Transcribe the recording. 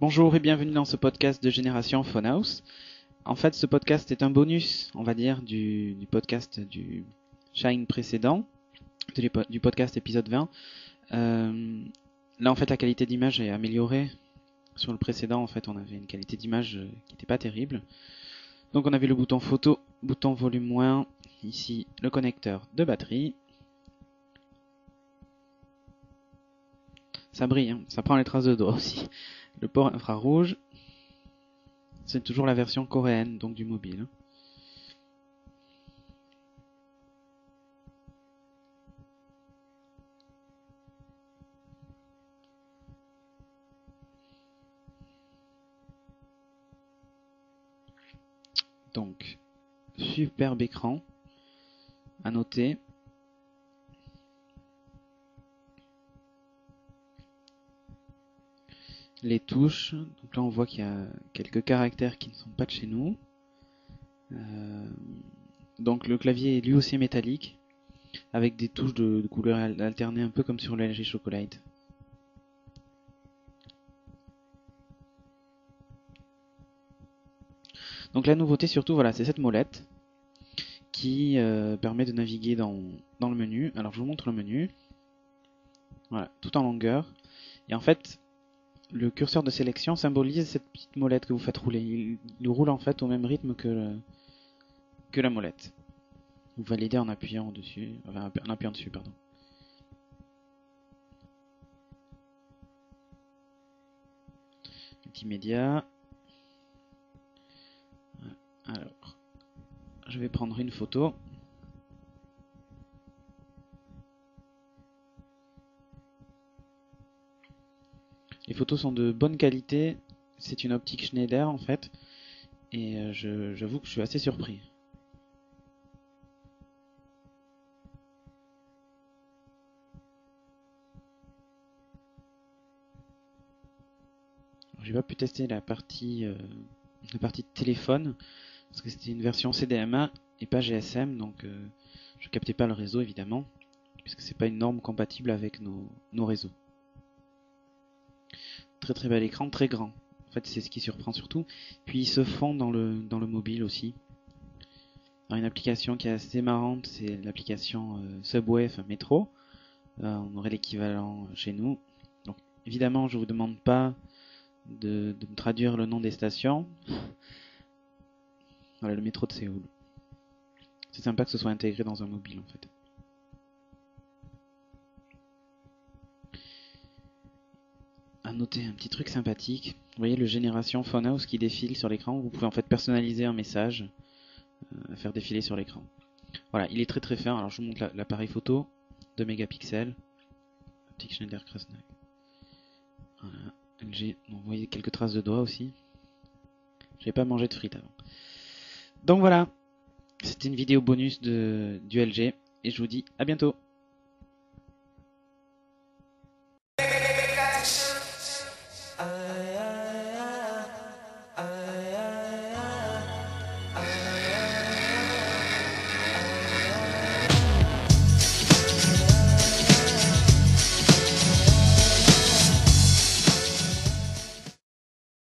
Bonjour et bienvenue dans ce podcast de Génération Phonehouse. En fait, ce podcast est un bonus, on va dire, du podcast du Shine précédent, du podcast épisode 20. Là, en fait, la qualité d'image est améliorée. Sur le précédent, en fait, on avait une qualité d'image qui n'était pas terrible. Donc, on avait le bouton photo, bouton volume moins, ici le connecteur de batterie. Ça brille, hein, ça prend les traces de doigts aussi. Le port infrarouge, c'est toujours la version coréenne, donc du mobile. Donc, superbe écran, à noter. Les touches, donc là on voit qu'il y a quelques caractères qui ne sont pas de chez nous. Donc le clavier est lui aussi métallique, avec des touches de couleurs alternées un peu comme sur le LG Chocolate. Donc la nouveauté surtout, voilà, c'est cette molette qui permet de naviguer dans le menu. Alors je vous montre le menu. Voilà, tout en longueur. Et en fait, le curseur de sélection symbolise cette petite molette que vous faites rouler. Il roule en fait au même rythme que la molette. Vous validez en appuyant dessus, enfin, en appuyant dessus, pardon. Multimédia. Alors, je vais prendre une photo. Les photos sont de bonne qualité. C'est une optique Schneider en fait. Et j'avoue que je suis assez surpris. J'ai pas pu tester la partie téléphone parce que c'était une version CDMA et pas GSM, donc je captais pas le réseau évidemment, puisque c'est pas une norme compatible avec nos réseaux. Très très bel écran, très grand. En fait, c'est ce qui surprend surtout. Puis il se fond dans le mobile aussi. Alors, une application qui est assez marrante, c'est l'application Subway, enfin métro. On aurait l'équivalent chez nous. Donc évidemment, je vous demande pas de me traduire le nom des stations. Voilà, le métro de Séoul. C'est sympa que ce soit intégré dans un mobile en fait. À noter un petit truc sympathique. Vous voyez le Génération Phonehouse qui défile sur l'écran. Vous pouvez en fait personnaliser un message, faire défiler sur l'écran. Voilà, il est très très fin. Alors je vous montre l'appareil photo, 2 mégapixels. Optique Schneider Krasnag. Voilà, LG. Vous voyez quelques traces de doigts aussi. J'avais pas mangé de frites avant. Donc voilà, c'était une vidéo bonus du LG et je vous dis à bientôt.